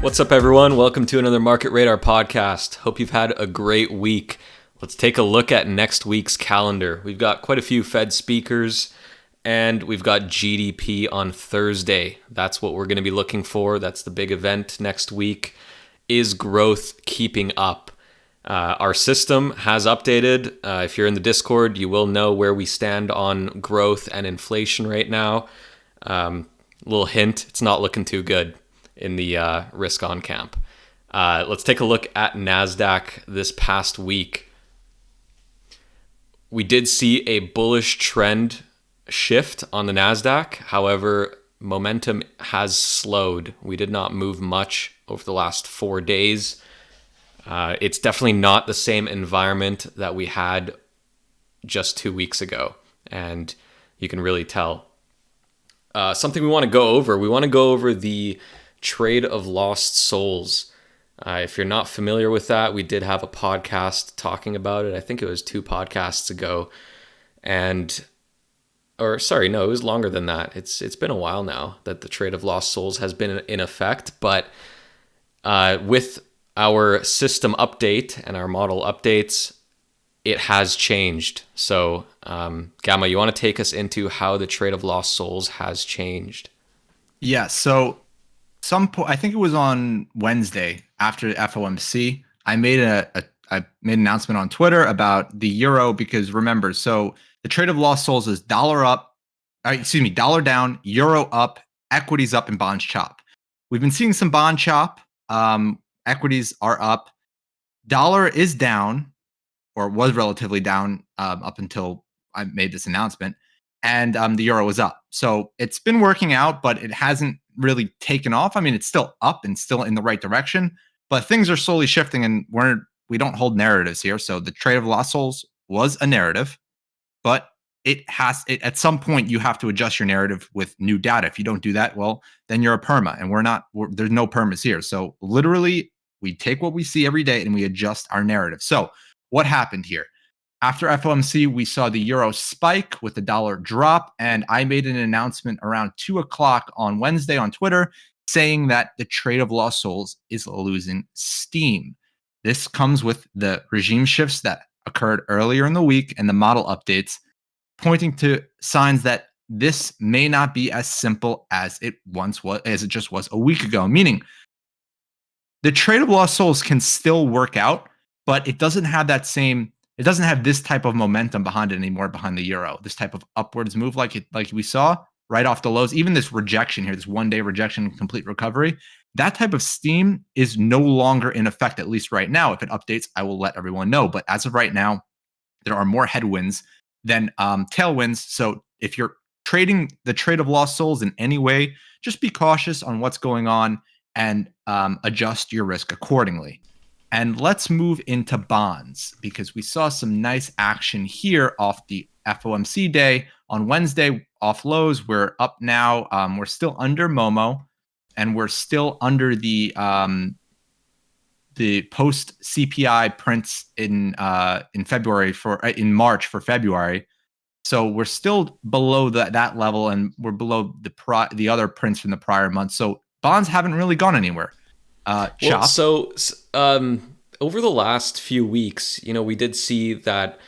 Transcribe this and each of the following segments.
What's up, everyone? Welcome to another Market Radar podcast. Hope you've had a great week. Let's take a look at next week's calendar. We've got quite a few Fed speakers, and we've got GDP on Thursday. That's what we're going to be looking for. That's the big event next week. Is growth keeping up? Our system has updated. If you're in the Discord, you will know where we stand on growth and inflation right now. Little hint, it's not looking too good in the risk on camp. Let's take a look at NASDAQ this past week. We did see a bullish trend shift on the NASDAQ. However, momentum has slowed. We did not move much over the last 4 days. It's definitely not the same environment that we had just 2 weeks ago. And you can really tell. Something we want to go over. We want to go over the trade of lost souls. If you're not familiar with that, we did have a podcast talking about it. I think it was 2 podcasts ago. It was longer than that. It's been a while now that the trade of lost souls has been in effect. But with our system update and our model updates, it has changed. So, Gamma, you want to take us into how the trade of lost souls has changed? Yeah, so I think it was on Wednesday after FOMC, I made an announcement on Twitter about the euro because remember, so the trade of lost souls is dollar down, euro up, equities up, and bonds chop. We've been seeing some bond chop. Equities are up. Dollar is down, or was relatively down up until I made this announcement, and the euro was up. So it's been working out, but it hasn't really taken off. I mean, it's still up and still in the right direction, but things are slowly shifting, and we don't hold narratives here. So the trade of lost souls was a narrative, but at some point you have to adjust your narrative with new data. If you don't do that, well, then you're a perma, and there's no permas here. So literally, we take what we see every day and we adjust our narrative. So what happened here? After FOMC, we saw the euro spike with the dollar drop, and I made an announcement around 2:00 on Wednesday on Twitter saying that the trade of lost souls is losing steam. This comes with the regime shifts that occurred earlier in the week and the model updates, pointing to signs that this may not be as simple as it just was a week ago. Meaning, the trade of lost souls can still work out, but it doesn't have this type of momentum behind it anymore, behind the euro. This type of upwards move like we saw right off the lows, even this rejection here, this 1-day rejection, complete recovery, that type of steam is no longer in effect, at least right now. If it updates, I will let everyone know. But as of right now, there are more headwinds than tailwinds. So if you're trading the trade of lost souls in any way, just be cautious on what's going on and adjust your risk accordingly. And let's move into bonds because we saw some nice action here off the FOMC day on Wednesday off lows. We're up now. We're still under Momo, and we're still under the post CPI prints in March for February. So we're still below that level, and we're below the other prints from the prior month. So bonds haven't really gone anywhere. Over the last few weeks, we did see that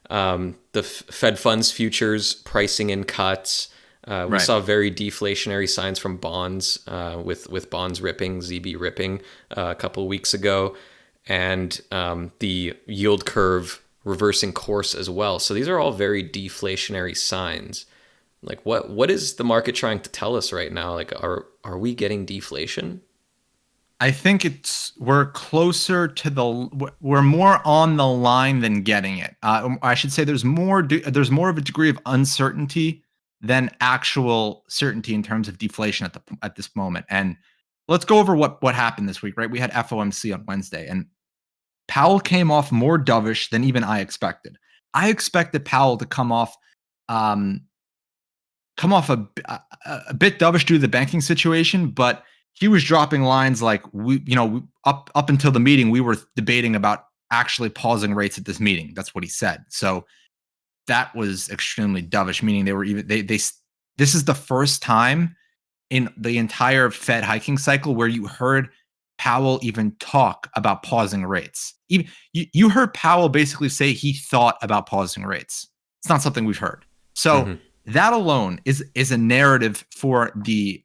the Fed funds futures pricing in cuts. We saw very deflationary signs from bonds, with bonds ripping, ZB ripping a couple of weeks ago, and the yield curve reversing course as well. So these are all very deflationary signs. Like, what is the market trying to tell us right now? Like, are we getting deflation? I think we're more on the line than getting it. I should say there's more of a degree of uncertainty than actual certainty in terms of deflation at this moment. And let's go over what happened this week, right? We had FOMC on Wednesday, and Powell came off more dovish than even I expected. I expected Powell to come off a bit dovish due to the banking situation, but he was dropping lines like up until the meeting, we were debating about actually pausing rates at this meeting. That's what he said. So that was extremely dovish, meaning this is the first time in the entire Fed hiking cycle where you heard Powell even talk about pausing rates. Even you heard Powell basically say he thought about pausing rates. It's not something we've heard. So Hmm. that alone is a narrative for the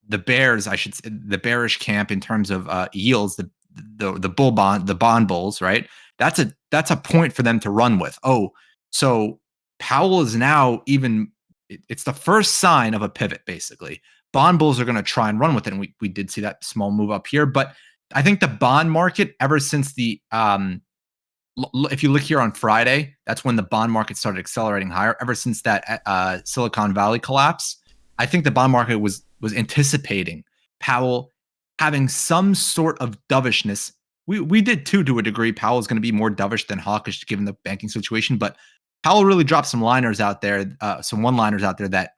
bears, I should say, the bearish camp in terms of yields, the bond bulls, right? That's a point for them to run with. Oh, so Powell is now even. It's the first sign of a pivot, basically. Bond bulls are going to try and run with it, and we did see that small move up here. But I think the bond market, ever since the if you look here on Friday, that's when the bond market started accelerating higher. Ever since that Silicon Valley collapse, I think the bond market was anticipating Powell having some sort of dovishness. We did too, to a degree. Powell is going to be more dovish than hawkish given the banking situation, but Powell really dropped some liners out there, some one-liners out there that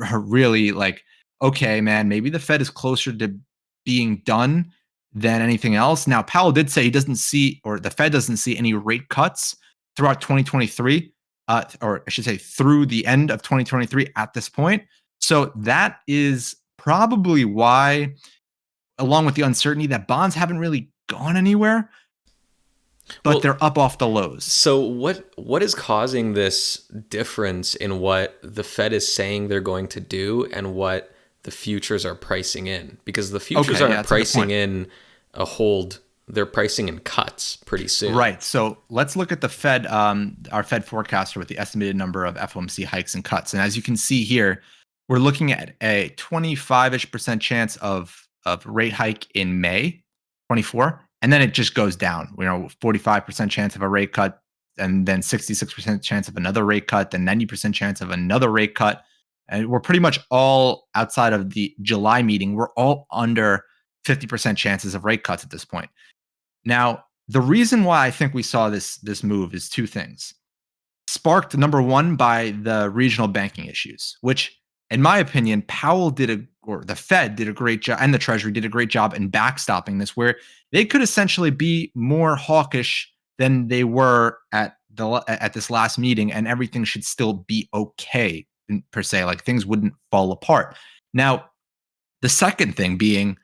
are really like, okay, man, maybe the Fed is closer to being done than anything else. Now, Powell did say he doesn't see, or the Fed doesn't see any rate cuts throughout 2023, or I should say through the end of 2023 at this point. So that is probably why, along with the uncertainty, that bonds haven't really gone anywhere, but Well, they're up off the lows. so what is causing this difference in what the Fed is saying they're going to do and what the futures are pricing in? Because the futures Okay, yeah, aren't that's a good pricing point. in a hold, they're pricing in cuts pretty soon. Right. So let's look at the Fed, our Fed forecaster with the estimated number of FOMC hikes and cuts. And as you can see here, we're looking at a 25-ish% chance of rate hike in May 24. And then it just goes down. 45% chance of a rate cut, and then 66% chance of another rate cut, then 90% chance of another rate cut. And we're pretty much all outside of the July meeting. We're all under 50% chances of rate cuts at this point. Now, the reason why I think we saw this move is two things. Sparked, number one, by the regional banking issues, which, in my opinion, Powell or the Fed did a great job, and the Treasury did a great job in backstopping this, where they could essentially be more hawkish than they were at this last meeting, and everything should still be okay per se, like things wouldn't fall apart. Now, the second thing being,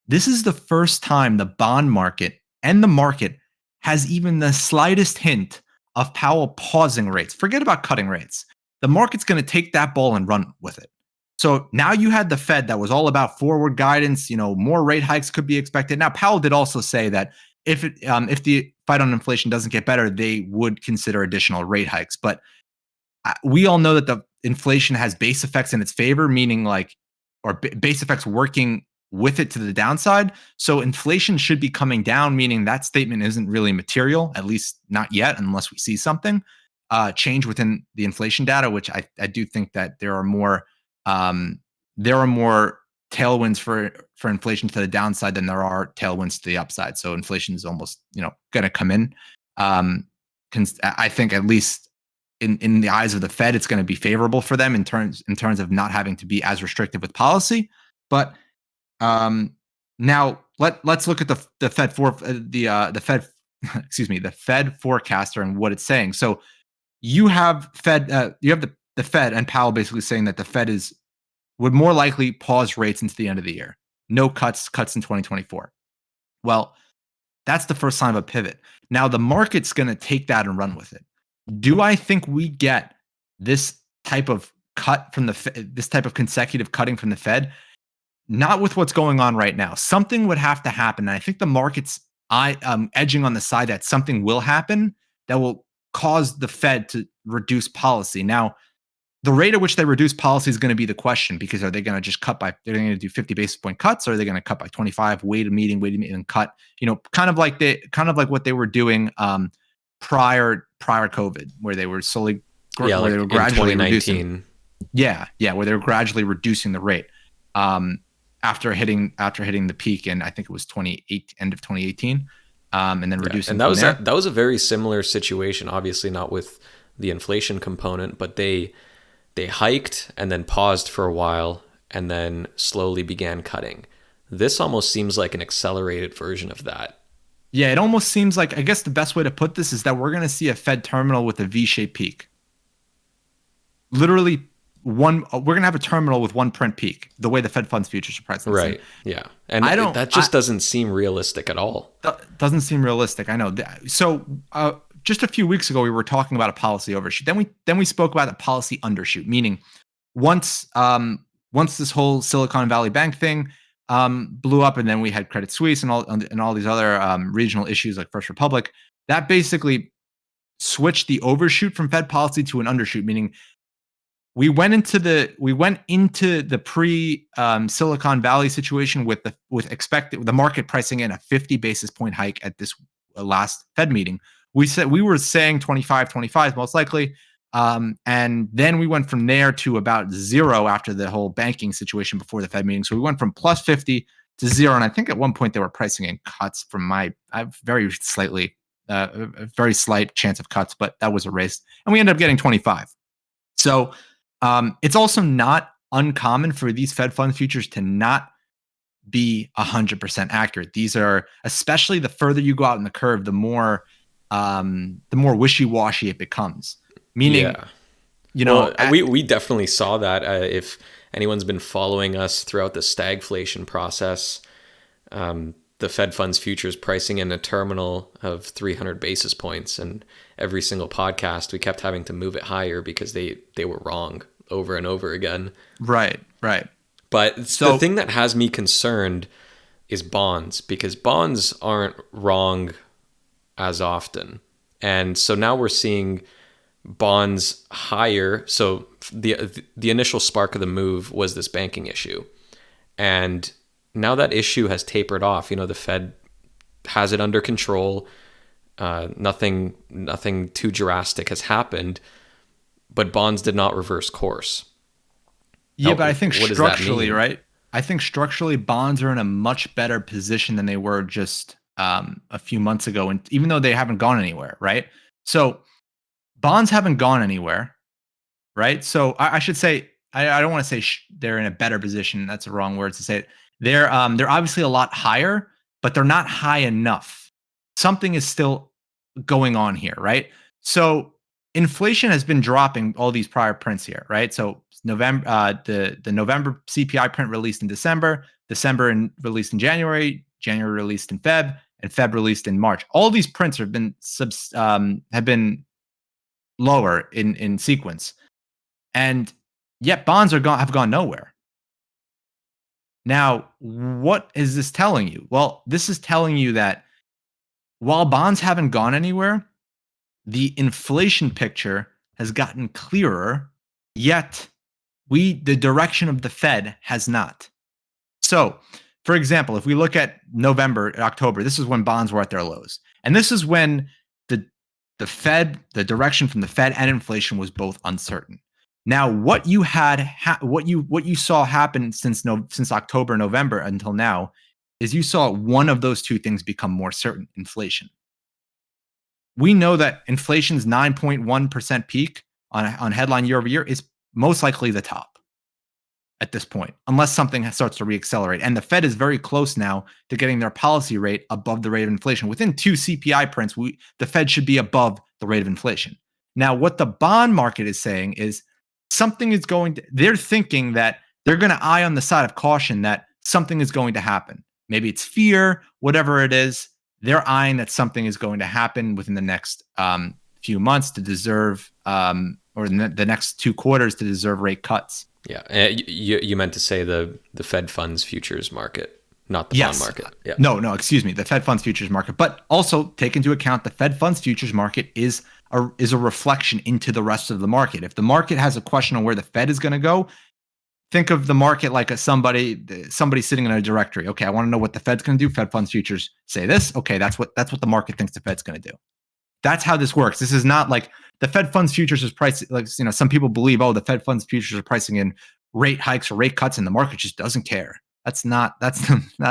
this is the first time the bond market and the market has even the slightest hint of Powell pausing rates. Forget about cutting rates. The market's going to take that ball and run with it. So now you had the Fed that was all about forward guidance. More rate hikes could be expected. Now Powell did also say that if the fight on inflation doesn't get better, they would consider additional rate hikes. But we all know that the inflation has base effects in its favor, meaning or base effects working with it to the downside. So inflation should be coming down, meaning that statement isn't really material, at least not yet, unless we see something change within the inflation data, which I do think that there are more tailwinds for inflation to the downside than there are tailwinds to the upside. So inflation is almost going to come in. I think at least in the eyes of the Fed, it's going to be favorable for them in terms of not having to be as restrictive with policy. But now let's look at the Fed the Fed excuse me, the Fed forecaster and what it's saying. So you have the Fed and Powell basically saying that the Fed would more likely pause rates into the end of the year. No cuts in 2024. Well, that's the first sign of a pivot. Now the market's going to take that and run with it. Do I think we get this type of cut from this type of consecutive cutting from the Fed? Not with what's going on right now. Something would have to happen. And I think the market's edging on the side that something will happen that will cause the Fed to reduce policy. Now, the rate at which they reduce policy is going to be the question, because are they going to just they're going to do 50 basis point cuts, or are they going to cut by 25, wait a meeting, and cut, kind of like what they were doing prior COVID, where they were Yeah, where like they were in gradually 2019. reducing. Yeah, where they were gradually reducing the rate after hitting the peak in, I think it was end of 2018, and then Yeah, reducing and that from was there. that was a very similar situation. Obviously, not with the inflation component, but they hiked and then paused for a while and then slowly began cutting. This almost seems like an accelerated version of that. Yeah, it almost seems like, I guess the best way to put this is that we're going to see a Fed terminal with a V-shaped peak. Literally we're gonna have a terminal with one print peak, the way the Fed funds futures are pricing this in. Right. Yeah. And I don't. that just doesn't seem realistic at all. Doesn't seem realistic. I know. So just a few weeks ago, we were talking about a policy overshoot. Then we spoke about a policy undershoot, meaning once once this whole Silicon Valley Bank thing blew up, and then we had Credit Suisse and all these other regional issues like First Republic, that basically switched the overshoot from Fed policy to an undershoot, meaning we went into the pre Silicon Valley situation with the market pricing in a 50 basis point hike at this last Fed meeting. We were saying 25 most likely, and then we went from there to about zero after the whole banking situation before the Fed meeting. So we went from plus 50 to zero, and I think at one point they were pricing in cuts from very a very slight chance of cuts, but that was erased, and we ended up getting 25. So it's also not uncommon for these Fed fund futures to not be 100% accurate. These are, especially the further you go out in the curve, the more wishy-washy it becomes. Meaning, yeah. We definitely saw that. If anyone's been following us throughout the stagflation process, the Fed funds futures pricing in a terminal of 300 basis points, and every single podcast we kept having to move it higher because they were wrong over and over again. Right. But the thing that has me concerned is bonds, because bonds aren't wrong as often. And so now we're seeing bonds higher. So the initial spark of the move was this banking issue. And now that issue has tapered off. The Fed has it under control. Nothing too drastic has happened, but bonds did not reverse course. Yeah, but I think structurally, right? I think structurally, bonds are in a much better position than they were just a few months ago, and even though they haven't gone anywhere, right? So bonds haven't gone anywhere, right? So I should say I don't want to say they're in a better position. That's the wrong word to say it. They're obviously a lot higher, but they're not high enough. Something is still going on here, right? So inflation has been dropping all these prior prints here, right? So November, the November CPI print released in December, released in January, January released in Feb, and Feb released in March. All these prints have been lower in sequence, and yet bonds have gone nowhere. Now, what is this telling you? Well, this is telling you that while bonds haven't gone anywhere, the inflation picture has gotten clearer, yet the direction of the Fed has not. So, for example, if we look at November, October, this is when bonds were at their lows. And this is when the direction from the Fed and inflation was both uncertain. Now, what you saw happen since October, November until now is you saw one of those two things become more certain: inflation. We know that inflation's 9.1% peak on headline year over year is most likely the top at this point, unless something starts to reaccelerate. And the Fed is very close now to getting their policy rate above the rate of inflation. Within two CPI prints, the Fed should be above the rate of inflation. Now, what the bond market is saying is they're thinking that they're going to eye on the side of caution that something is going to happen. Maybe it's fear, whatever it is. They're eyeing that something is going to happen within the next few months to deserve, or the next 2 quarters to deserve rate cuts. Yeah, you meant to say the Fed funds futures market, not the bond market. Yeah. No, excuse me, the Fed funds futures market. But also take into account the Fed funds futures market is a reflection into the rest of the market. If the market has a question on where the Fed is going to go, think of the market like somebody sitting in a directory. Okay, I want to know what the Fed's going to do. Fed funds futures say this. Okay, that's what the market thinks the Fed's going to do. That's how this works. This is not like the Fed funds futures is pricing, like, some people believe, the Fed funds futures are pricing in rate hikes or rate cuts, and the market just doesn't care. That's not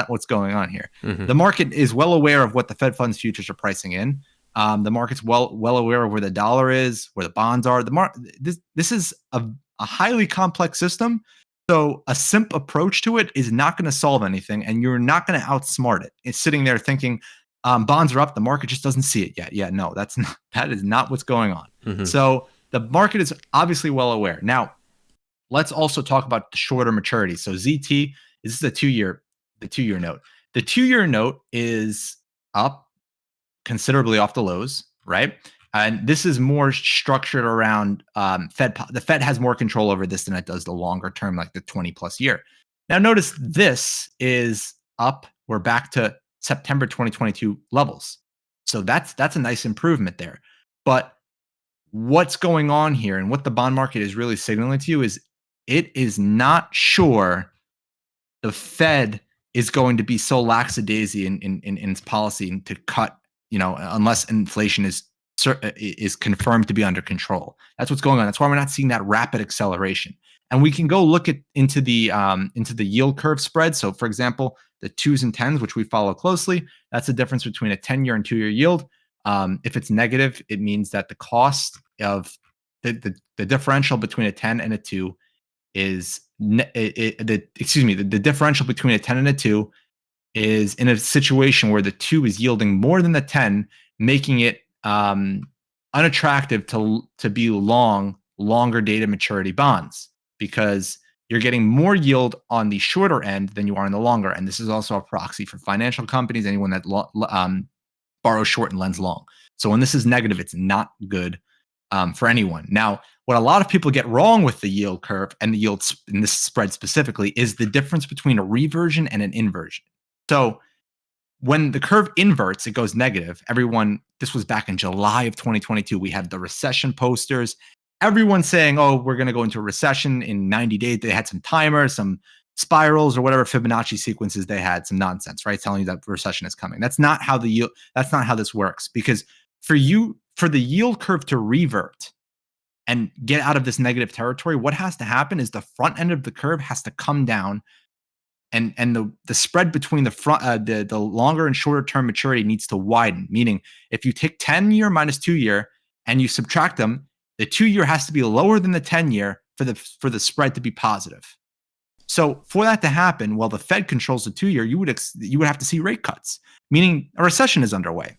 what's going on here. Mm-hmm. The market is well aware of what the Fed funds futures are pricing in. The market's well aware of where the dollar is, where the bonds are. This is a highly complex system. So a simple approach to it is not going to solve anything, and you're not going to outsmart it. It's sitting there thinking, bonds are up, the market just doesn't see it yet. Yeah, no, that is not what's going on. Mm-hmm. So the market is obviously well aware. Now, let's also talk about the shorter maturity. So ZT, this is the 2-year note. The 2-year note is up considerably off the lows, right? And this is more structured around Fed. The Fed has more control over this than it does the longer term, like the 20 plus year. Now, notice this is up. We're back to September 2022 levels. So that's a nice improvement there. But what's going on here and what the bond market is really signaling to you is it is not sure the Fed is going to be so lackadaisy in its policy to cut, unless inflation is confirmed to be under control. That's what's going on. That's why we're not seeing that rapid acceleration. And we can go look into the yield curve spread. So, for example, the 2s and 10s, which we follow closely, that's the difference between a 10-year and 2-year yield. If it's negative, it means that the cost of the differential between a 10 and a 2 is the differential between a 10 and a 2 is in a situation where the 2 is yielding more than the 10, making it unattractive to be longer data maturity bonds, because you're getting more yield on the shorter end than you are on the longer. And this is also a proxy for financial companies, anyone that borrows short and lends long. So when this is negative, it's not good for anyone. Now, what a lot of people get wrong with the yield curve and the yields in this spread specifically is the difference between a reversion and an inversion. So when the curve inverts, it goes negative. This was back in July of 2022. We had the recession posters. Everyone saying, oh, we're going to go into a recession in 90 days. They had some timers, some spirals, or whatever Fibonacci sequences they had, some nonsense, right? Telling you that recession is coming. That's not how this works, because for the yield curve to revert and get out of this negative territory, what has to happen is the front end of the curve has to come down, and the spread between the longer and shorter term maturity needs to widen. Meaning, if you take 10-year minus 2-year and you subtract them, the 2-year has to be lower than the 10-year for the spread to be positive. So for that to happen, while the Fed controls the 2-year, you would have to see rate cuts, meaning a recession is underway.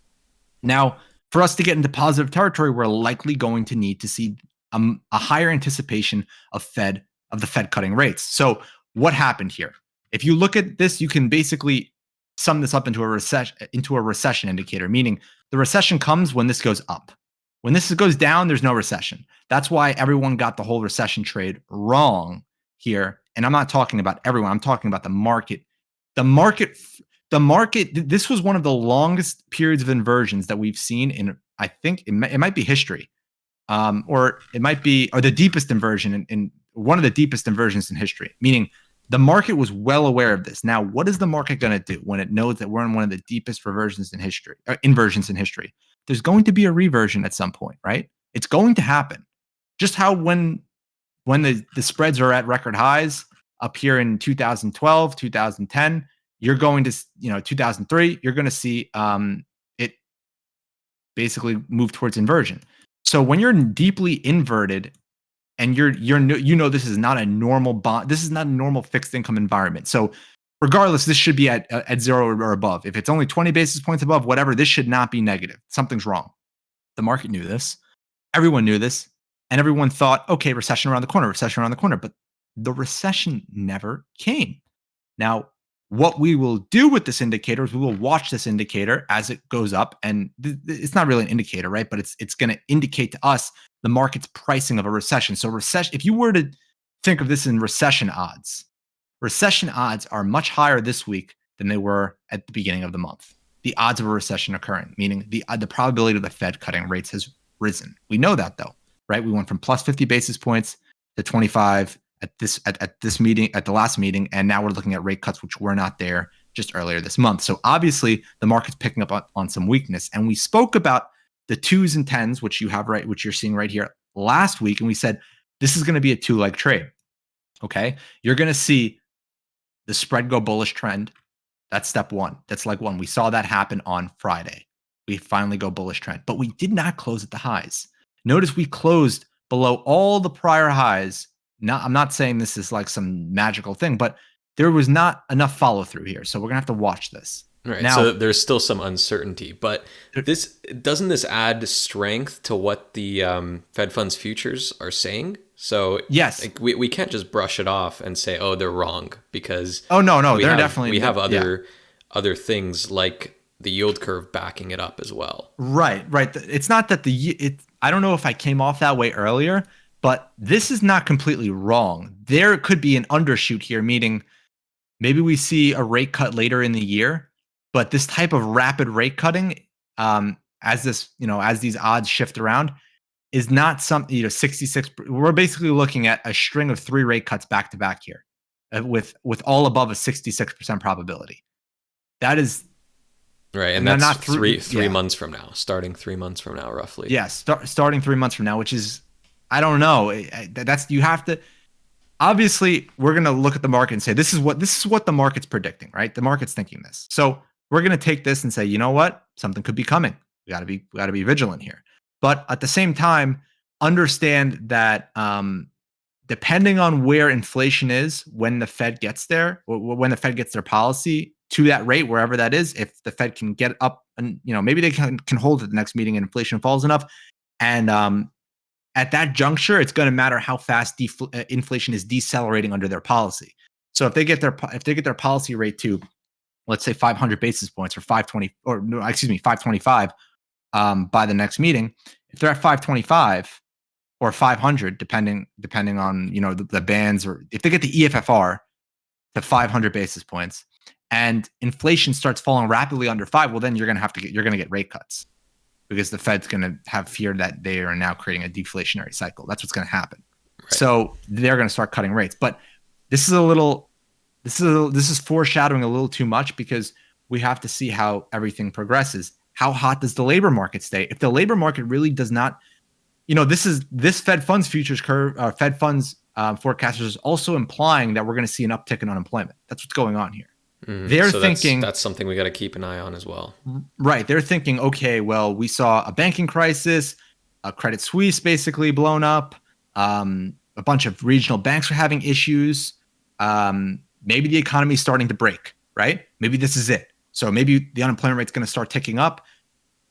Now, for us to get into positive territory, we're likely going to need to see a higher anticipation of the Fed cutting rates. So what happened here? If you look at this, you can basically sum this up into a recession indicator, meaning the recession comes when this goes up. When this goes down, there's no recession. That's why everyone got the whole recession trade wrong here. And I'm not talking about everyone. I'm talking about the market. The market, this was one of the longest periods of inversions that we've seen in, I think it might be history. Or it might be, or the deepest inversion in one of the deepest inversions in history, meaning the market was well aware of this. Now, what is the market going to do when it knows that we're in one of the deepest inversions in history? There's going to be a reversion at some point, right? It's going to happen. Just how when the spreads are at record highs up here in 2012, 2010, you're going to, 2003, you're going to see it basically move towards inversion. So when you're deeply inverted and this is not a normal bond, this is not a normal fixed income environment. So regardless, this should be at 0 or above. If it's only 20 basis points above, whatever, this should not be negative. Something's wrong. The market knew this. Everyone knew this. And everyone thought, okay, recession around the corner. But the recession never came. Now, what we will do with this indicator is we will watch this indicator as it goes up. And it's not really an indicator, right? But it's going to indicate to us the market's pricing of a recession. So if you were to think of this in recession odds are much higher this week than they were at the beginning of the month. The odds of a recession occurring, meaning the probability of the Fed cutting rates has risen. We know that though, right? We went from plus 50 basis points to 25 at this meeting, at the last meeting, and now we're looking at rate cuts, which were not there just earlier this month. So obviously the market's picking up on some weakness. And we spoke about the 2s and 10s, which you're seeing right here last week, and we said this is going to be a 2-leg trade. Okay, you're going to see the spread go bullish trend. That's step one. That's leg one. We saw that happen on Friday. We finally go bullish trend, but we did not close at the highs. Notice we closed below all the prior highs. Now, I'm not saying this is like some magical thing, but there was not enough follow through here. So we're going to have to watch this. Right. So Now, there's still some uncertainty, but there- this doesn't this add strength to what the Fed funds futures are saying? So yes. like we can't just brush it off and say, oh, they're wrong because Oh no, no, we they're have definitely we have yeah. other things like the yield curve backing it up as well. Right, right. It's not that I don't know if I came off that way earlier, but this is not completely wrong. There could be an undershoot here, meaning maybe we see a rate cut later in the year, but this type of rapid rate cutting, as as these odds shift around, is not something, 66. We're basically looking at a string of 3 rate cuts back to back here, with all above a 66% probability. That is, Right. And and they're that's not through, three yeah. months from now, starting 3 months from now, roughly. Yeah, starting 3 months from now, which is, I don't know. That's, you have to, obviously we're going to look at the market and say this is what the market's predicting, right? The market's thinking this. So we're going to take this and say, you know what? Something could be coming. We got to be vigilant here. But at the same time, understand that depending on where inflation is when the Fed gets there, or when the Fed gets their policy to that rate, wherever that is, if the Fed can get up and maybe they can hold at the next meeting and inflation falls enough, and at that juncture, it's going to matter how fast inflation is decelerating under their policy. So if they get their policy rate to, let's say, 500 basis points, or 520, or no, excuse me, 525, by the next meeting, if they're at 525 or 500, depending on the bands, or if they get the EFFR to 500 basis points, and inflation starts falling rapidly under 5, well, then you're going to get rate cuts, because the Fed's going to have fear that they are now creating a deflationary cycle. That's what's going to happen. Right. So they're going to start cutting rates. But this is a little, this is foreshadowing a little too much, because we have to see how everything progresses. How hot does the labor market stay? If the labor market really does not, this Fed funds futures curve, Fed funds forecasters is also implying that we're going to see an uptick in unemployment. That's what's going on here. They're So thinking, that's something we got to keep an eye on as well. right. They're thinking, okay, well, we saw a banking crisis, a Credit Suisse basically blown up. A bunch of regional banks are having issues. Maybe the economy is starting to break, right? Maybe this is it. So maybe the unemployment rate's going to start ticking up.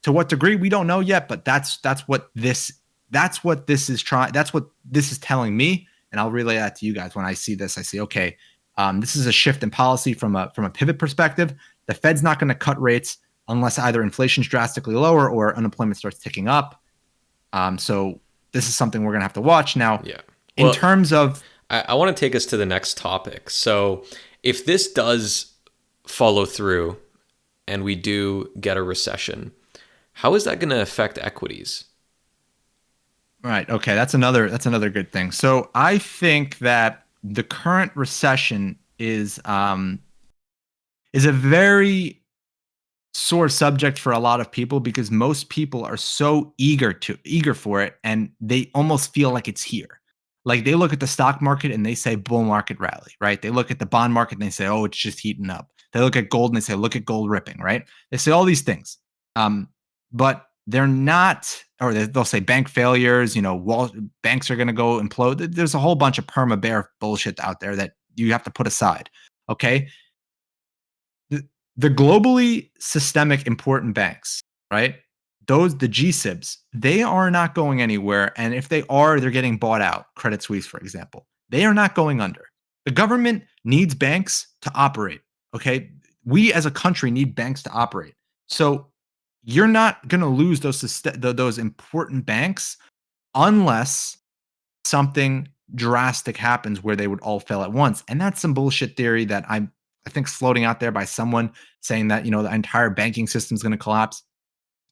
To what degree, we don't know yet, but that's what this is telling me, and I'll relay that to you guys. When I see this, I see, okay, this is a shift in policy from a pivot perspective. The Fed's not going to cut rates unless either inflation's drastically lower or unemployment starts ticking up. So this is something we're going to have to watch now. Yeah. In Well, terms of, I want to take us to the next topic. So if this does follow through and we do get a recession, how is that going to affect equities? right, okay, that's another good thing. So I think that the current recession is a very sore subject for a lot of people, because most people are so eager for it, and they almost feel like it's here. Like, they look at the stock market and they say bull market rally, right? They look at the bond market and they say, oh, it's just heating up. They look at gold and they say, look at gold ripping, right? They say all these things. But they're not, or they'll say bank failures, banks are going to go implode. There's a whole bunch of perma bear bullshit out there that you have to put aside. Okay. The globally systemic important banks, right? The GSIBs, they are not going anywhere. And if they are, they're getting bought out. Credit Suisse, for example, they are not going under. The government needs banks to operate. Okay. We as a country need banks to operate. So you're not going to lose those important banks unless something drastic happens where they would all fail at once. And that's some bullshit theory that I think floating out there by someone saying that, the entire banking system is going to collapse.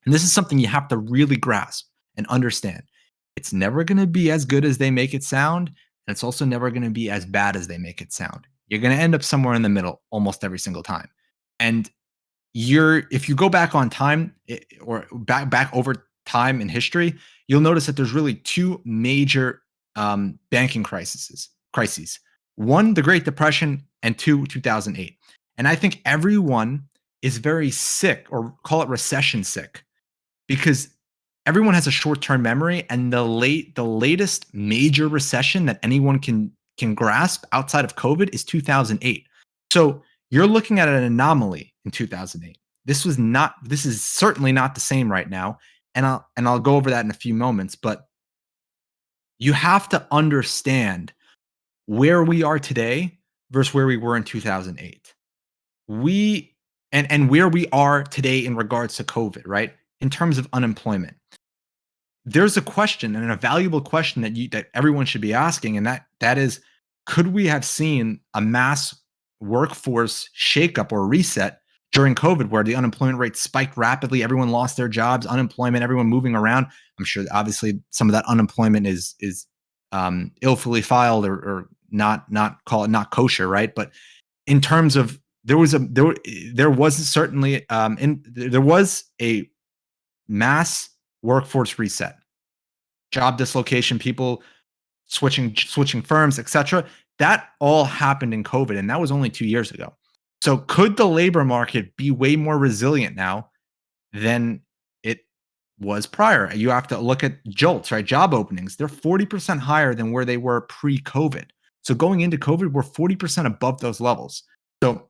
And this is something you have to really grasp and understand. It's never going to be as good as they make it sound, and it's also never going to be as bad as they make it sound. You're going to end up somewhere in the middle almost every single time. And if you go back on time, or back over time in history, you'll notice that there's really two major banking crises. One, the Great Depression, and two, 2008. And I think everyone is very sick, or call it recession sick, because everyone has a short-term memory, and the latest major recession that anyone can grasp outside of COVID is 2008. So you're looking at an anomaly in 2008. This is certainly not the same right now. And I'll go over that in a few moments, but you have to understand where we are today versus where we were in 2008. We and where we are today in regards to COVID, right? In terms of unemployment. There's a question, and a valuable question that everyone should be asking, and that is, could we have seen a mass workforce shakeup or reset during COVID, where the unemployment rate spiked rapidly, everyone lost their jobs, unemployment, everyone moving around? I'm sure, obviously, some of that unemployment is illfully filed, or not kosher, right? But in terms of, there was certainly there was a mass workforce reset, job dislocation, people switching firms, etc. That all happened in COVID, and that was only 2 years ago. So could the labor market be way more resilient now than it was prior? You have to look at JOLTS, right? Job openings. They're 40% higher than where they were pre-COVID. So going into COVID, we're 40% above those levels. So,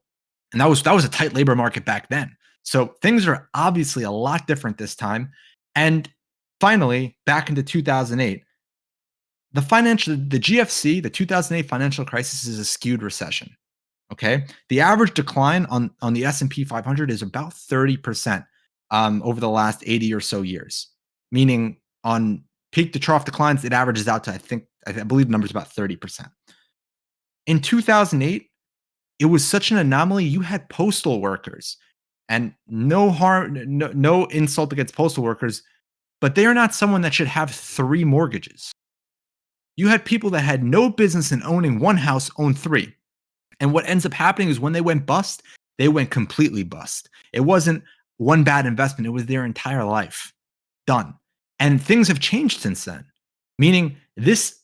and that was a tight labor market back then. So things are obviously a lot different this time. And finally, back into 2008, the GFC, the 2008 financial crisis, is a skewed recession. Okay, the average decline on the S&P 500 is about 30% over the last 80 or so years. Meaning, on peak to trough declines, it averages out to, I believe the number is about 30%. In 2008, it was such an anomaly. You had postal workers, and no harm, no insult against postal workers, but they are not someone that should have 3 mortgages. You had people that had no business in owning one house, own 3. And what ends up happening is, when they went bust, they went completely bust. It wasn't one bad investment, it was their entire life done. And things have changed since then. Meaning, this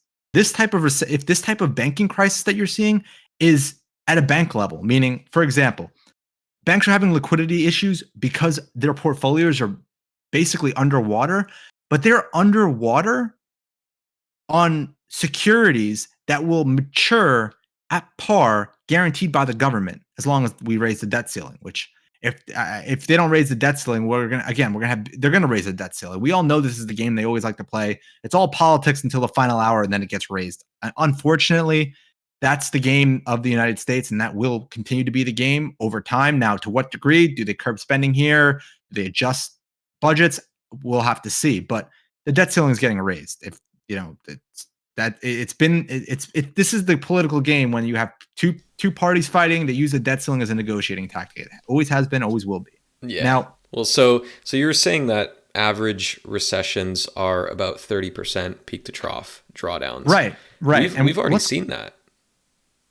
type of if this type of banking crisis that you're seeing is at a bank level, meaning, for example, banks are having liquidity issues because their portfolios are basically underwater, but they're underwater on securities that will mature at par, guaranteed by the government, as long as we raise the debt ceiling. Which, if they don't raise the debt ceiling, they're gonna raise the debt ceiling. We all know this is the game they always like to play. It's all politics until the final hour, and then it gets raised. Unfortunately, that's the game of the United States, and that will continue to be the game over time. Now, to what degree do they curb spending here? Do they adjust budgets? We'll have to see. But the debt ceiling is getting raised. If this is the political game when you have two parties fighting. They use the debt ceiling as a negotiating tactic. It always has been, always will be. Yeah. Now, well, so you're saying that average recessions are about 30% peak to trough drawdowns. Right. We've already seen that.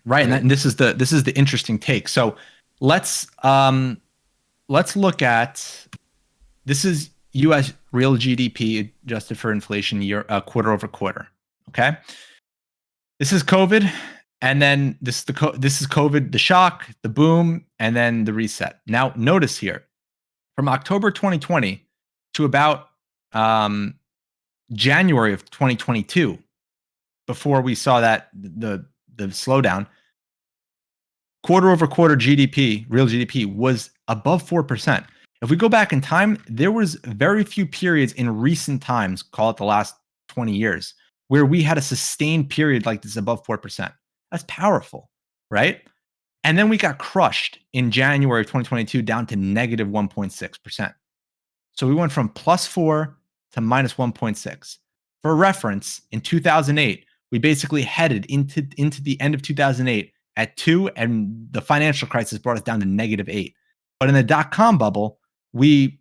Right. And this is the interesting take. So let's look at, this is U.S. real GDP adjusted for inflation quarter over quarter. Okay. This is COVID, and then this is COVID, the shock, the boom, and then the reset. Now, notice here, from October 2020 to about January of 2022, before we saw that the slowdown, quarter over quarter GDP, real GDP, was above 4%. If we go back in time, there was very few periods in recent times, call it the last 20 years, where we had a sustained period like this above 4%. That's powerful, right? And then we got crushed in January of 2022 down to negative 1.6%. So we went from plus 4 to minus 1.6. For reference, in 2008, we basically headed into the end of 2008 at 2, and the financial crisis brought us down to negative 8. But in the dot-com bubble, we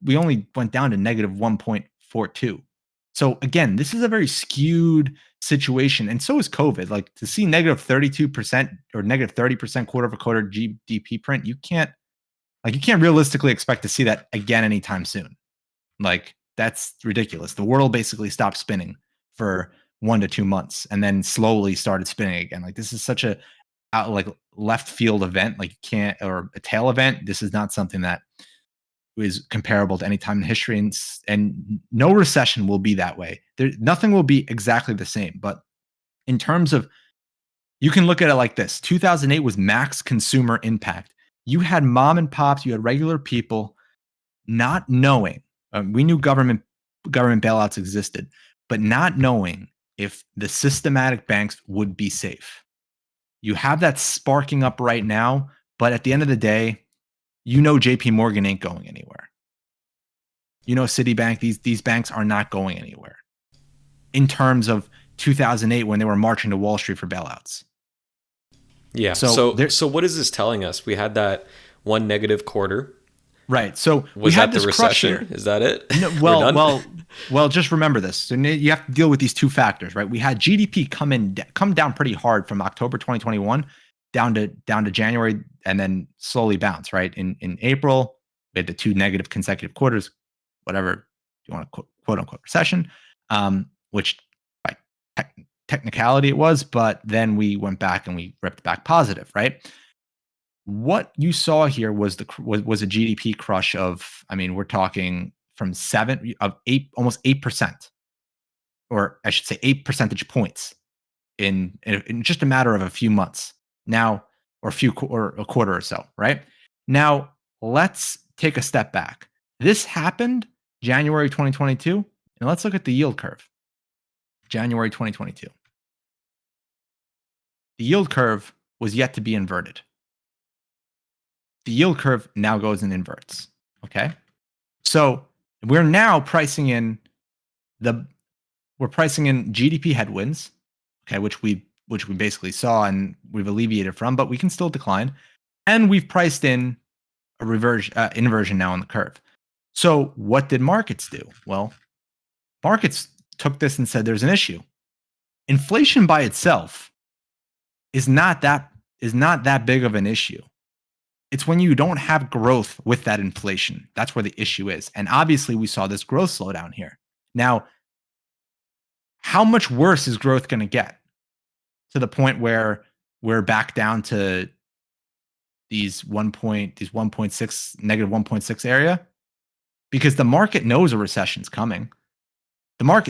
only went down to negative 1.42. So again, this is a very skewed situation, and so is COVID. Like, to see negative 32% or negative 30% quarter over quarter GDP print, you can't realistically expect to see that again anytime soon. Like, that's ridiculous. The world basically stopped spinning for 1 to 2 months, and then slowly started spinning again. Like, this is such a left field event. Like, or a tail event. This is not something that is comparable to any time in history, and no recession will be that way. Nothing will be exactly the same. But in terms of, you can look at it like this: 2008 was max consumer impact. You had mom and pops, you had regular people not knowing. We knew government bailouts existed, but not knowing if the systematic banks would be safe. You have that sparking up right now, but at the end of the day, JP Morgan ain't going anywhere. Citibank, these banks are not going anywhere in terms of 2008 when they were marching to Wall Street for bailouts. Yeah. So So what is this telling us? We had that one negative quarter. right. So we Was had that the this crush here. recession? Is that it? No, We're done? well. Just remember this. So you have to deal with these two factors, right? We had GDP come down pretty hard from October 2021 down to January, and then slowly bounce. Right in April, we had the two negative consecutive quarters, whatever you want to quote unquote recession, which by technicality it was, but then we went back and we ripped back positive, right? What you saw here was was a GDP crush of, I mean, we're talking from almost 8%, or I should say 8 percentage points in just a matter of a few months now, or a quarter or so, right? Now, let's take a step back. This happened January 2022, and let's look at the yield curve. January 2022. The yield curve was yet to be inverted. The yield curve now goes and inverts. Okay. So we're now pricing in GDP headwinds, okay, which we basically saw and we've alleviated from, but we can still decline. And we've priced in a inversion now on the curve. So what did markets do? Well, markets took this and said there's an issue. Inflation by itself is not that big of an issue. It's when you don't have growth with that inflation. That's where the issue is. And obviously, we saw this growth slowdown here. Now, how much worse is growth going to get to the point where we're back down to these 1.6, negative 1.6 area? Because the market knows a recession's coming.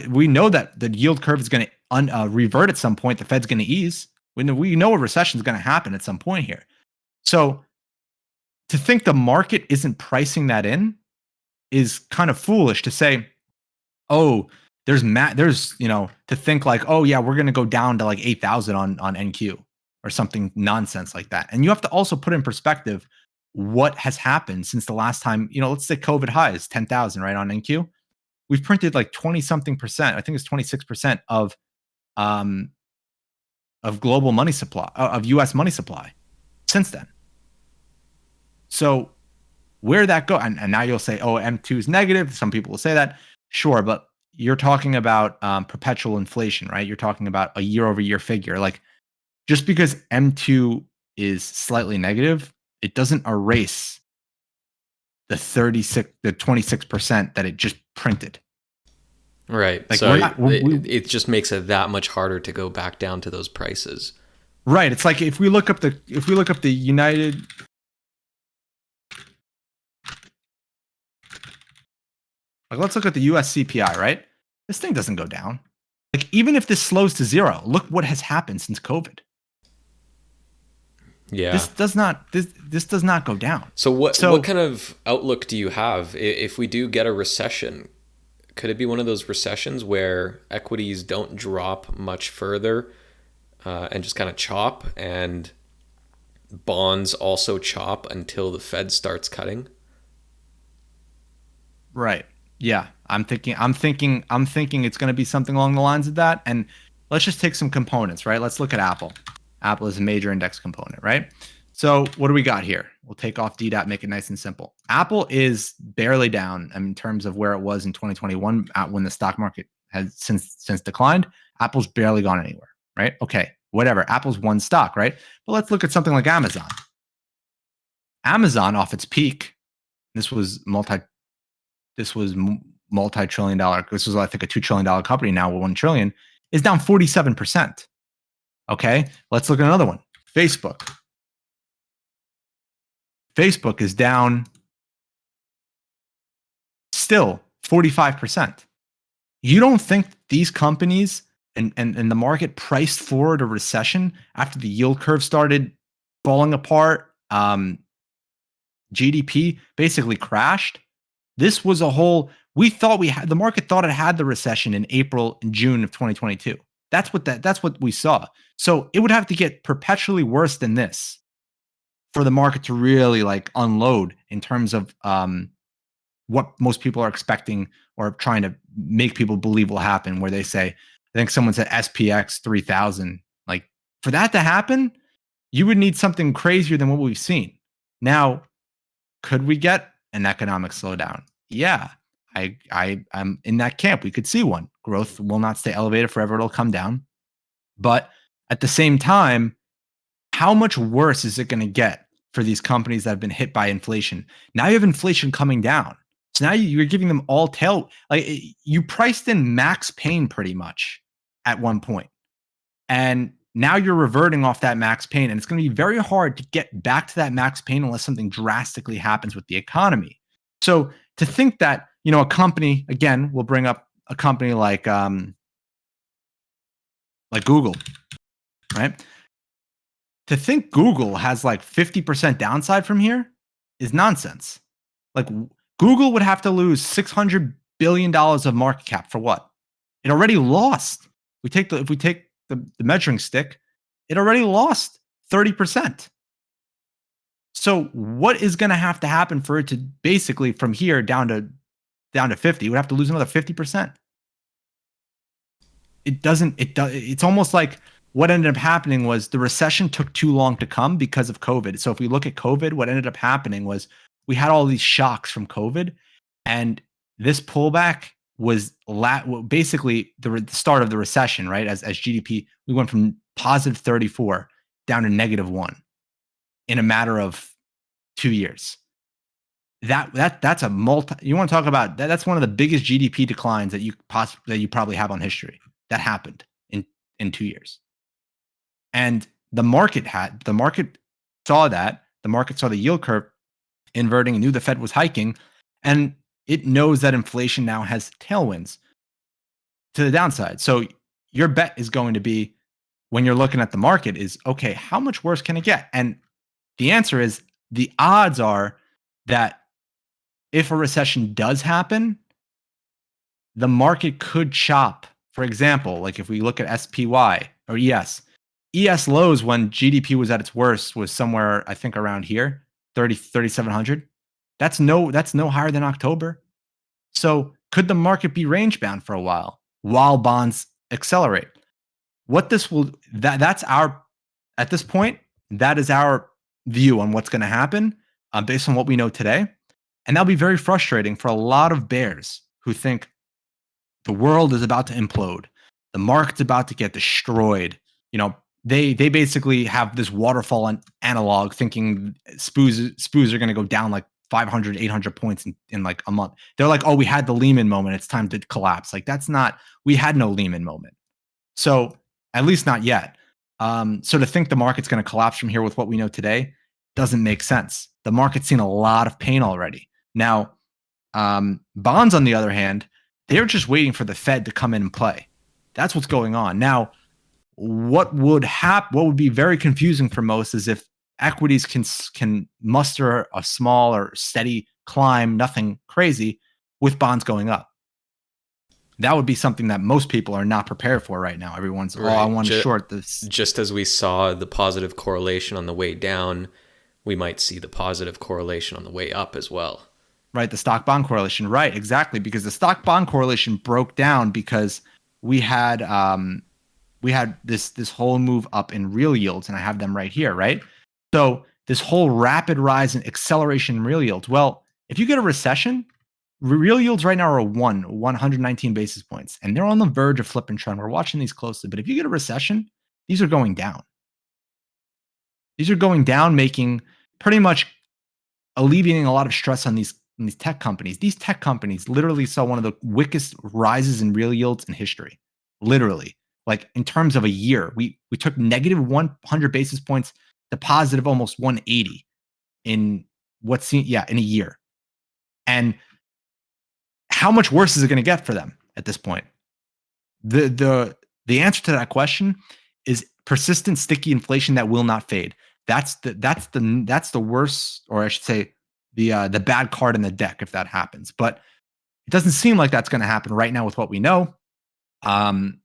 We know that the yield curve is going to revert at some point. The Fed's going to ease. We know a recession is going to happen at some point here. So to think the market isn't pricing that in is kind of foolish. To say, oh, to think like, oh yeah, we're going to go down to like 8,000 on NQ or something nonsense like that. And you have to also put in perspective what has happened since the last time, let's say COVID highs 10,000, right, on NQ. We've printed like 20 something percent. I think it's 26% of global money supply, of US money supply since then. So where that go, and now you'll say, oh, M2 is negative. Some people will say that. Sure, but you're talking about perpetual inflation, right? You're talking about a year-over-year figure. Like, just because M2 is slightly negative, it doesn't erase the 26% that it just printed. Right. Like, so it just makes it that much harder to go back down to those prices. Right. It's like if we look up the United. Like, let's look at the US CPI, right? This thing doesn't go down. Like, even if this slows to zero, look what has happened since COVID. Yeah. This does not go down. So what kind of outlook do you have if we do get a recession? Could it be one of those recessions where equities don't drop much further and just kind of chop, and bonds also chop until the Fed starts cutting? Right. Yeah. I'm thinking it's going to be something along the lines of that. And let's just take some components, right? Let's look at Apple. Apple is a major index component, right? So what do we got here? We'll take off DDAP, make it nice and simple. Apple is barely down in terms of where it was in 2021 when the stock market has since declined. Apple's barely gone anywhere, right? Okay, whatever. Apple's one stock, right? But let's look at something like Amazon. Amazon, off its peak, this was multi-trillion dollar. This was, I think, a $2 trillion company now with $1 trillion, is down 47%. Okay, let's look at another one. Facebook. Facebook is down still 45%. You don't think these companies and the market priced forward a recession after the yield curve started falling apart, GDP basically crashed. This was the market thought it had the recession in April and June of 2022. That's what we saw. So it would have to get perpetually worse than this for the market to really like unload in terms of what most people are expecting or trying to make people believe will happen, where they say, I think someone said SPX 3000. Like, for that to happen, you would need something crazier than what we've seen. Now, could we get an economic slowdown? Yeah, I'm in that camp. We could see one. Growth will not stay elevated forever. It'll come down. But at the same time, how much worse is it going to get for these companies that have been hit by inflation? Now you have inflation coming down. So now you're giving them all like you priced in max pain pretty much at one point. And now you're reverting off that max pain. And it's going to be very hard to get back to that max pain unless something drastically happens with the economy. So to think that, a company, again, we'll bring up a company like Google, right? To think Google has like 50% downside from here is nonsense. Like, Google would have to lose $600 billion of market cap for what? It already lost. If we take the measuring stick, it already lost 30%. So what is going to have to happen for it to basically from here down to 50? It would have to lose another 50%. It's almost like what ended up happening was the recession took too long to come because of COVID. So if we look at COVID, what ended up happening was we had all these shocks from COVID, and this pullback was basically the start of the recession, right? As GDP, we went from positive 34 down to negative 1 in a matter of 2 years. That's a you want to talk about that? That's one of the biggest GDP declines that you probably have on history. That happened in 2 years. And the market saw that. The market saw the yield curve inverting and knew the Fed was hiking, and it knows that inflation now has tailwinds to the downside. So your bet is going to be, when you're looking at the market, is, okay, how much worse can it get? And the answer is, the odds are that if a recession does happen, the market could chop. For example, like if we look at SPY or ES lows when GDP was at its worst was somewhere, I think, around here, 3,700. That's no higher than October. So could the market be range bound for a while bonds accelerate? That's our, at this point, that is our view on what's going to happen based on what we know today. And that'll be very frustrating for a lot of bears who think the world is about to implode. The market's about to get destroyed. They basically have this waterfall analog, thinking SPUs are going to go down like 500, 800 points in like a month. They're like, oh, we had the Lehman moment. It's time to collapse. Like, we had no Lehman moment. So at least not yet. So to think the market's going to collapse from here with what we know today doesn't make sense. The market's seen a lot of pain already. Now, bonds, on the other hand, they're just waiting for the Fed to come in and play. That's what's going on. Now, what would be very confusing for most is if equities can muster a small or steady climb, nothing crazy, with bonds going up. That would be something that most people are not prepared for right now. Everyone's, right. I want to short this. Just as we saw the positive correlation on the way down, we might see the positive correlation on the way up as well. Right, the stock bond correlation. Right, exactly, because the stock bond correlation broke down because we had this whole move up in real yields, and I have them right here, right? So this whole rapid rise in acceleration in real yields. Well, if you get a recession, real yields right now are 119 basis points, and they're on the verge of flipping trend. We're watching these closely, but if you get a recession, these are going down. These are going down, making pretty much alleviating a lot of stress on these tech companies. These tech companies literally saw one of the quickest rises in real yields in history. Literally, like in terms of a year, we took negative 100 basis points to positive almost 180 in in a year. And how much worse is it going to get for them at this point? The answer to that question is persistent, sticky inflation that will not fade. That's the worst, or I should say, the bad card in the deck if that happens. But it doesn't seem like that's going to happen right now with what we know. Um,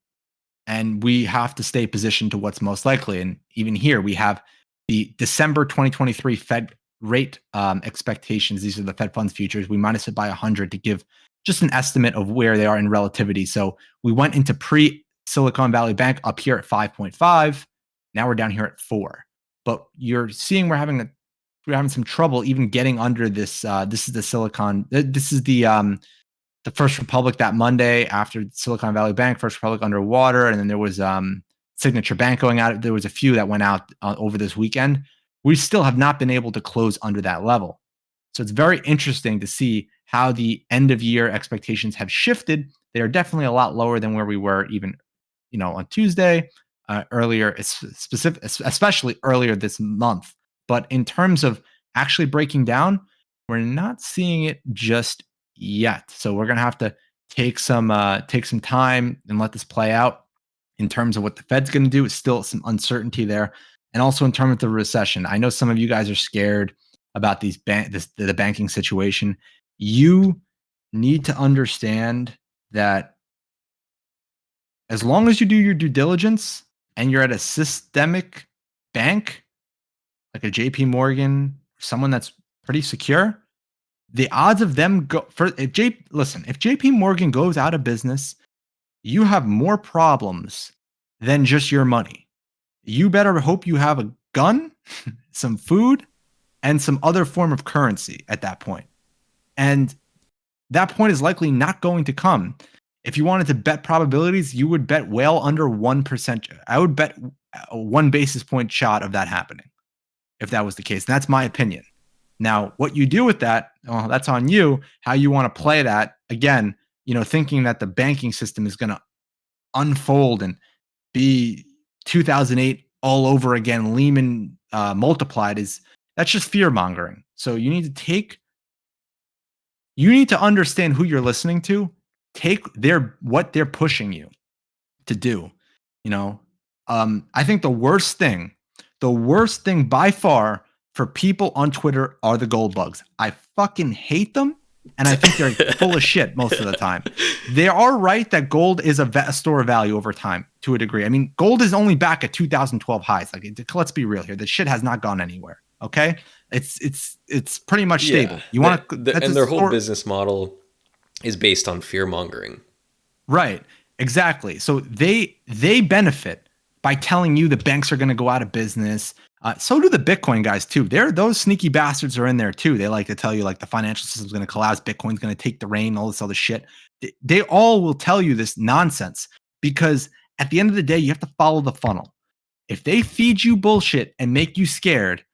and we have to stay positioned to what's most likely. And even here, we have the December 2023 Fed rate expectations. These are the Fed funds futures. We minus it by 100 to give just an estimate of where they are in relativity. So we went into pre Silicon Valley Bank up here at 5.5. Now we're down here at 4. But you're seeing we're having some trouble even getting under this. This is the Silicon. This is the First Republic that Monday after Silicon Valley Bank, First Republic underwater, and then there was Signature Bank going out. There was a few that went out over this weekend. We still have not been able to close under that level. So it's very interesting to see how the end of year expectations have shifted. They are definitely a lot lower than where we were even, on Tuesday, earlier, especially earlier this month. But in terms of actually breaking down, we're not seeing it just yet. So we're gonna have to take some time and let this play out. In terms of what the Fed's going to do, it's still some uncertainty there, and also in terms of the recession. I know some of you guys are scared about the banking situation. You need to understand that as long as you do your due diligence and you're at a systemic bank like a JP Morgan, someone that's pretty secure, the odds of them if JP Morgan goes out of business, you have more problems than just your money. You better hope you have a gun, some food, and some other form of currency at that point. And that point is likely not going to come. If you wanted to bet probabilities, you would bet well under 1%. I would bet a 1 basis point shot of that happening if that was the case. And that's my opinion. Now, what you do with that, well, that's on you, how you want to play that. Again, thinking that the banking system is going to unfold and be 2008 all over again, Lehman multiplied, that's just fear mongering. So you need to understand who you're listening to, take what they're pushing you to do. I think the worst thing by far for people on Twitter are the gold bugs. I fucking hate them. And I think they're full of shit most of the time. They are right that gold is a store of value over time to a degree. I mean, gold is only back at 2012 highs. Like, let's be real here. The shit has not gone anywhere. Okay, it's pretty much stable. You want to, and their whole business model is based on fear mongering. Right. Exactly. So they benefit by telling you the banks are going to go out of business. So do the Bitcoin guys too. Those sneaky bastards are in there too. They like to tell you like the financial system's going to collapse, Bitcoin's going to take the reign, all this other shit. They all will tell you this nonsense because at the end of the day, you have to follow the funnel. If they feed you bullshit and make you scared,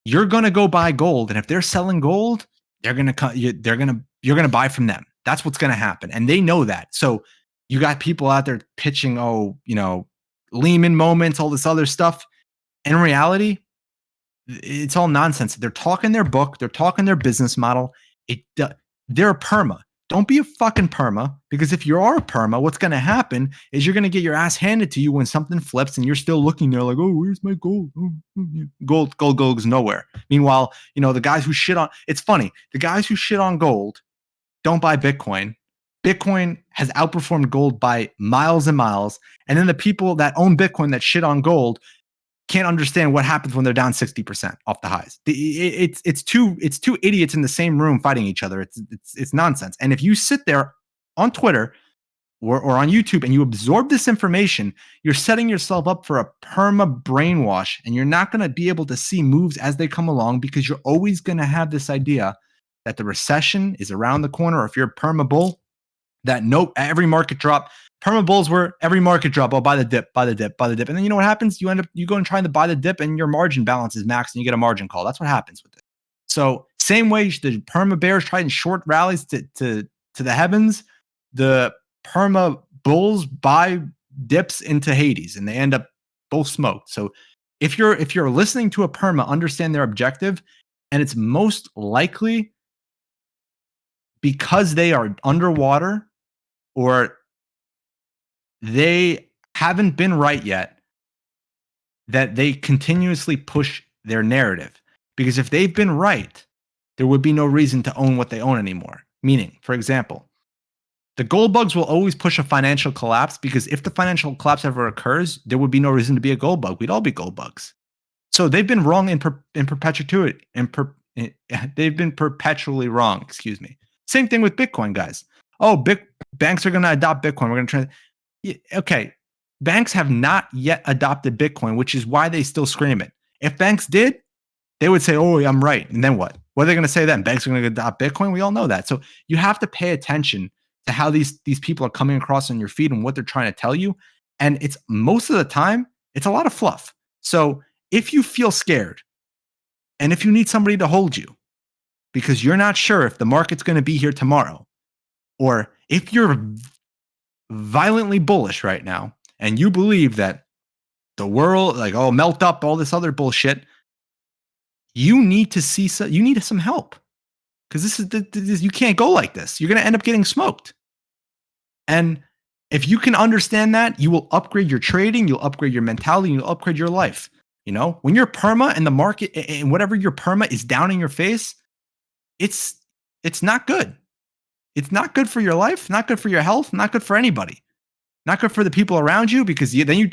you're going to go buy gold. And if they're selling gold, you're going to buy from them. That's what's going to happen. And they know that. So you got people out there pitching, Lehman moments, all this other stuff. In reality, it's all nonsense. They're talking their book. They're talking their business model. They're a perma. Don't be a fucking perma, because if you are a perma, what's going to happen is you're going to get your ass handed to you when something flips and you're still looking there like, oh, where's my gold? Gold goes nowhere. Meanwhile, the guys who shit on, it's funny, the guys who shit on gold don't buy Bitcoin. Bitcoin has outperformed gold by miles and miles. And then the people that own Bitcoin that shit on gold can't understand what happens when they're down 60% off the highs. It's two idiots in the same room fighting each other. It's nonsense. And if you sit there on Twitter or on YouTube and you absorb this information, you're setting yourself up for a perma brainwash, and you're not going to be able to see moves as they come along because you're always going to have this idea that the recession is around the corner. Or if you're a perma bull, that every market drop. Perma bulls were every market drop. Oh, buy the dip. And then you know what happens? You go and try to buy the dip and your margin balance is maxed and you get a margin call. That's what happens with it. So same way the perma bears try and short rallies to the heavens, the perma bulls buy dips into Hades and they end up both smoked. So if you're listening to a perma, understand their objective, and it's most likely because they are underwater or they haven't been right yet that they continuously push their narrative. Because if they've been right, there would be no reason to own what they own anymore. Meaning, for example, the gold bugs will always push a financial collapse, because if the financial collapse ever occurs, there would be no reason to be a gold bug. We'd all be gold bugs. So they've been wrong in perpetuity. They've been perpetually wrong. Excuse me. Same thing with Bitcoin, guys. Oh, banks are going to adopt Bitcoin. We're going to try. Okay, banks have not yet adopted Bitcoin, which is why they still scream it. If banks did, they would say, "Oh, I'm right," and then what? What are they going to say then? Banks are going to adopt Bitcoin. We all know that. So you have to pay attention to how these people are coming across on your feed and what they're trying to tell you. And it's most of the time, it's a lot of fluff. So if you feel scared and if you need somebody to hold you because you're not sure if the market's going to be here tomorrow, or if you're violently bullish right now and you believe that the world, like, oh, melt up, all this other bullshit, you need to see you need some help, because this you can't go like this. You're going to end up getting smoked. And if you can understand that, you will upgrade your trading, you'll upgrade your mentality, you'll upgrade your life. You know, when your perma and the market and whatever your perma is down in your face, it's not good. It's not good for your life, not good for your health, not good for anybody. Not good for the people around you, because then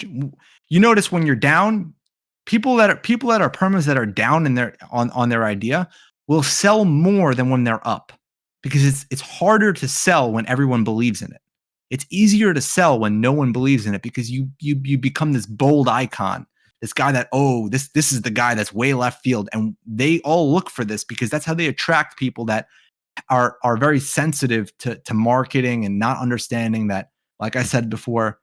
you notice when you're down, people that are permas that are down in their on their idea will sell more than when they're up, because it's harder to sell when everyone believes in it. It's easier to sell when no one believes in it, because you become this bold icon, this guy that, oh, this is the guy that's way left field, and they all look for this because that's how they attract people that are very sensitive to marketing and not understanding that, like I said before,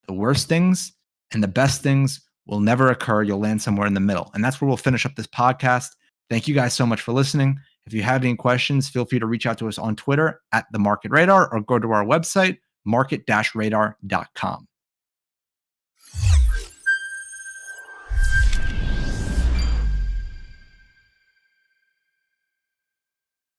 the worst things and the best things will never occur. You'll land somewhere in the middle. And that's where we'll finish up this podcast. Thank you guys so much for listening. If you have any questions, feel free to reach out to us on Twitter at The Market Radar, or go to our website, market-radar.com.